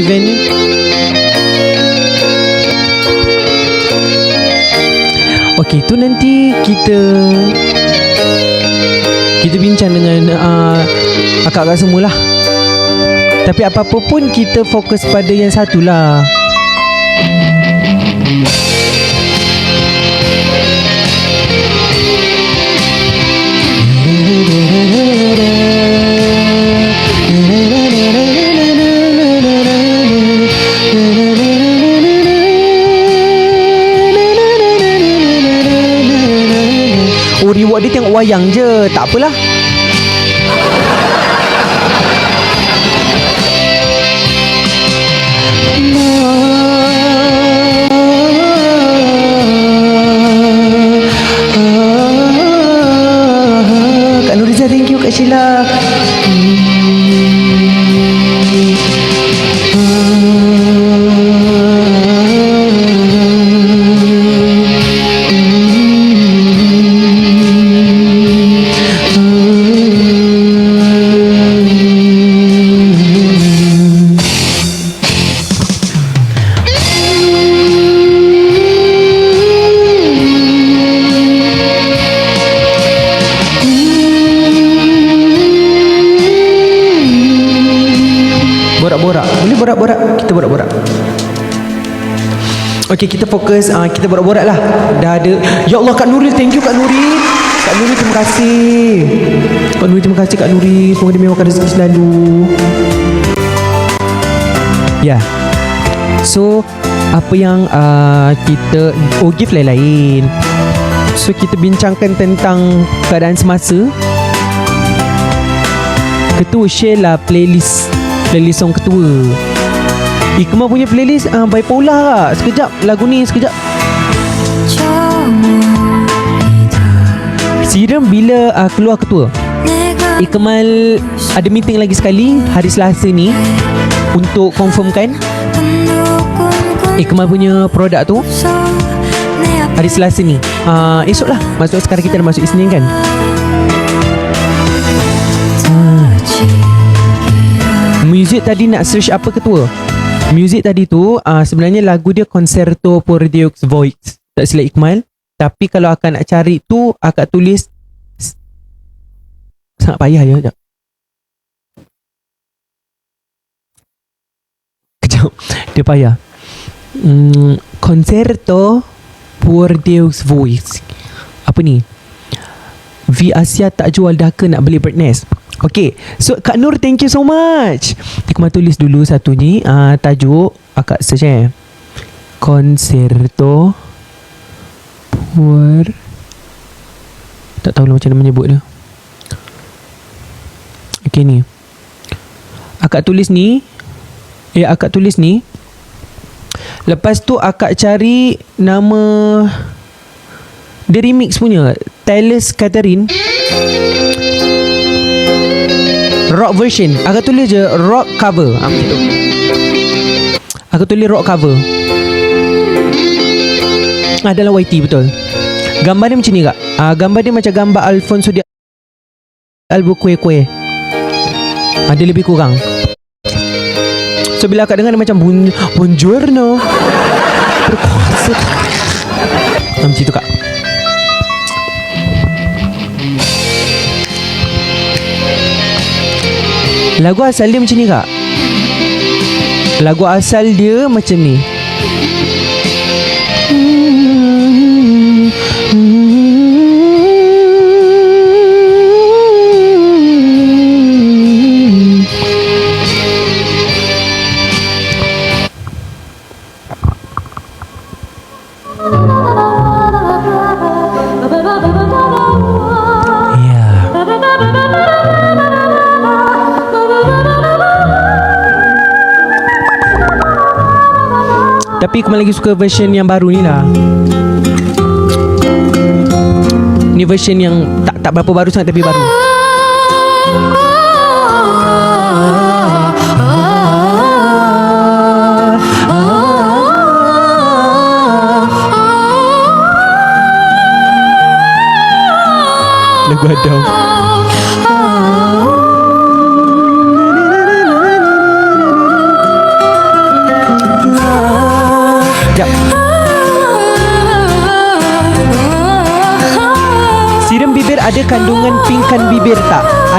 event ni. Okey, tu nanti kita bincang dengan akak-akak semualah. Tapi apa-apa pun kita fokus pada yang satulah. Oh, reward dia tengok wayang je. Tak apalah. Kak Nuriza, thank you. Kak Sheila. Borak-borak. Boleh borak-borak? Kita borak-borak. Okey, kita fokus. Kita borak-borak lah. Dah ada. Ya Allah, Kak Nuril. Thank you, Kak Nuril. Kak Nuril, terima kasih. Kak Nuril, terima kasih, Kak Nuril. Semoga dia mewahkan rezeki selalu. Ya. So, apa yang kita... gift lain-lain. So, kita bincangkan tentang keadaan semasa. Ketua share lah playlist song ketua. Ikmal punya playlist bipolar lah. Sekejap lagu ni, sekejap. Siram bila keluar ketua. Ikmal ada meeting lagi sekali hari Selasa ni untuk confirmkan Ikmal punya produk tu hari Selasa ni. Esok lah. Maksudnya sekarang kita dah masuk Isnin kan. Muzik tadi nak search apa ketua? Muzik tadi tu sebenarnya lagu dia Concerto por Deux Voix. Tak silap Ikmal. Tapi kalau akan nak cari tu, akak tulis sangat payah ya. Kejap. Dia payah. Concerto por Deux Voix. Apa ni? V Asia tak jual dah ke nak beli Birdnest? Okay, so Kak Nur, thank you so much. Ikmal tulis dulu satu ni, tajuk akak search Concerto por, tak tahulah macam mana menyebut dia. Okay, ni akak tulis ni. Akak tulis ni. Lepas tu akak cari nama dia, remix punya Taylor Catherine rock version. Aku tulis je rock cover. Gitu. Aku tulis rock cover. Adalah YT, betul. Gambar dia macam ni kak. Gambar dia macam gambar Alfonso Di Albuquerque. Dia lebih kurang. So bila akak dengar dia macam Buongiorno. Berkuasa. Macam tu kak. Lagu asal dia macam ni kak. Lagu asal dia macam ni. Tapi aku lagi suka version yang baru ni lah. Ni version yang tak berapa baru sangat tapi baru. Lagu Adam.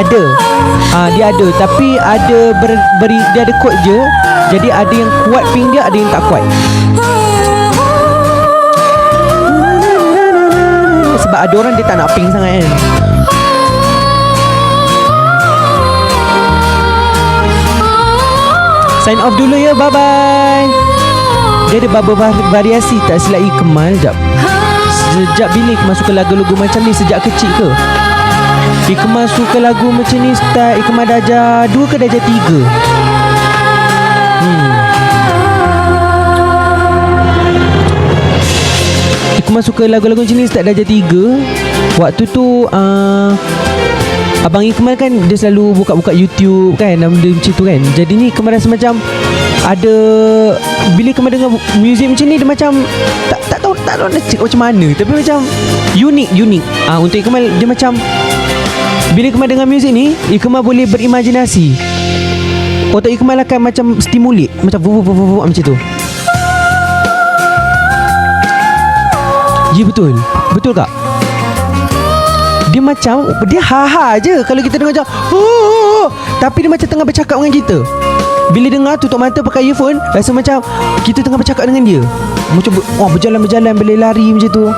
Ada. Dia ada, tapi ada dia ada quote je. Jadi ada yang kuat ping dia, ada yang tak kuat. Sebab ada orang dia tak nak ping sangat kan. Sign off dulu ya, bye bye. Dia ada beberapa variasi tak silap Ikmal. Sejak bila Ikmal suka lagu-lagu macam ni? Sejak kecil ke? Ikmal suka lagu macam ni start Ikmal darjah 2 ke darjah 3? Ikmal suka lagu-lagu macam ni start darjah 3. Waktu tu Abang Ikmal kan dia selalu buka-buka YouTube kan, benda macam tu kan. Jadi ni Ikmal rasa macam ada, bila Ikmal dengar muzik macam ni, dia macam tak tahu nak cakap macam mana, tapi macam unik. Untuk Ikmal dia macam, bila Ikmal dengar muzik ni, Ikmal boleh berimajinasi. Otak Ikmal akan macam stimulate, macam macam tu. Ya betul kak. Dia macam, dia ha-ha je kalau kita dengar macam tapi dia macam tengah bercakap dengan kita. Bila dengar tutup mata pakai earphone, rasa macam kita tengah bercakap dengan dia. Macam berjalan-berjalan, boleh lari macam tu.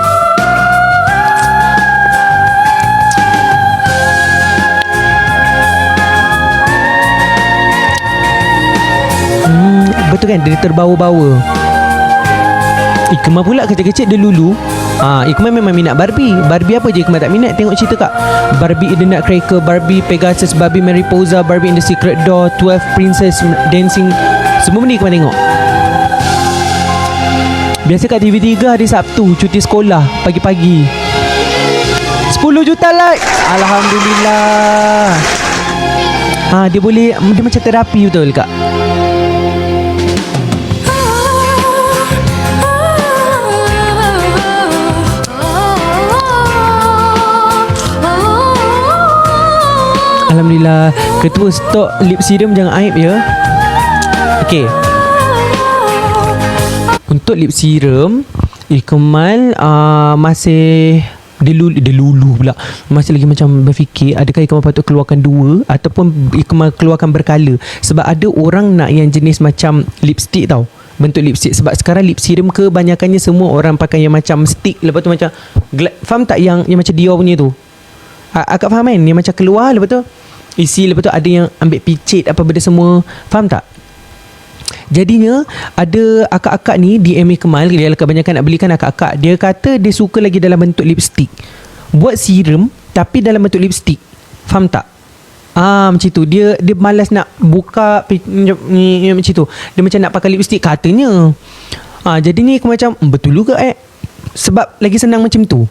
Betul kan, dia terbawa-bawa. Ikmal pula kecil-kecil dia lulu. Ikmal memang minat Barbie. Barbie apa je Ikmal tak minat? Tengok cerita kak, Barbie in the Nutcracker, Barbie Pegasus, Barbie Mariposa, Barbie in the Secret Door, 12 Princess Dancing. Semua benda Ikmal tengok. Biasa kat TV3 hari Sabtu cuti sekolah pagi-pagi. 10 juta like. Alhamdulillah. Dia macam terapi betul kak. Alhamdulillah. Ketua stok lip serum jangan aib ya. Okey. Untuk lip serum Ikmal masih dia lulu pula. Masih lagi macam berfikir adakah Ikmal patut keluarkan 2 ataupun Ikmal keluarkan berkala. Sebab ada orang nak yang jenis macam lipstick tau, bentuk lipstick. Sebab sekarang lip serum kebanyakannya semua orang pakai yang macam stick. Lepas tu macam, faham tak yang macam Dior punya tu? Akak faham kan? Yang macam keluar, lepas tu isi, lepas tu ada yang ambil picit apa benda semua. Faham tak? Jadinya ada akak-akak ni DM Ikmal, dia kebanyakan nak belikan akak-akak. Dia kata dia suka lagi dalam bentuk lipstick. Buat serum tapi dalam bentuk lipstick. Faham tak? Macam tu. Dia malas nak buka ni macam tu. Dia macam nak pakai lipstick katanya. Jadi ni aku macam betul juga sebab lagi senang macam tu.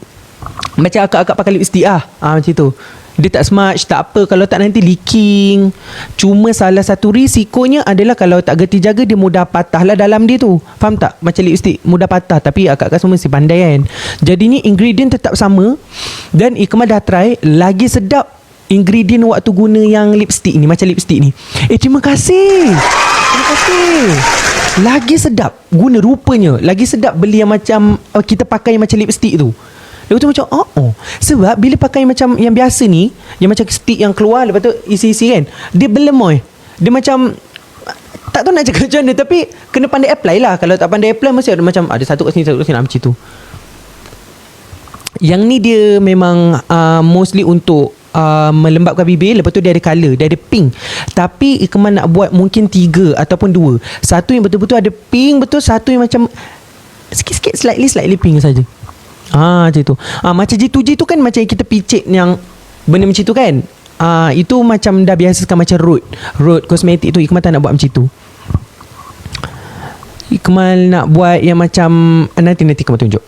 Macam akak-akak pakai lipstick macam tu. Dia tak smudge, tak apa. Kalau tak nanti leaking. Cuma salah satu risikonya adalah kalau tak gerti jaga, dia mudah patah lah dalam dia tu. Faham tak? Macam lipstick mudah patah. Tapi akak-akak semua mesti pandai kan. Jadi ni ingredient tetap sama. Dan Ikmal dah try. Lagi sedap ingredient waktu guna yang lipstick ni. Macam lipstick ni. Terima kasih. Lagi sedap guna rupanya. Lagi sedap beli yang macam kita pakai yang macam lipstick tu. Lepas tu macam sebab bila pakai macam yang biasa ni, yang macam stick yang keluar, lepas tu isi-isi kan, dia berlemoy. Dia macam tak tahu nak cakap macam mana, tapi kena pandai apply lah. Kalau tak pandai apply, mesti ada macam ada satu kat sini, satu kat sini, macam tu. Yang ni dia memang mostly untuk melembabkan bibir. Lepas tu dia ada colour, dia ada pink. Tapi Ikmal nak buat mungkin 3 ataupun 2. Satu yang betul-betul ada pink betul, satu yang macam sikit-sikit slightly pink saja. Macam tu. Macam G2G tu kan macam kita picit yang benda macam tu kan. Itu macam dah biasa sekarang macam road kosmetik tu. Ikmal tak nak buat macam tu. Ikmal nak buat yang macam nanti Ikmal tunjuk.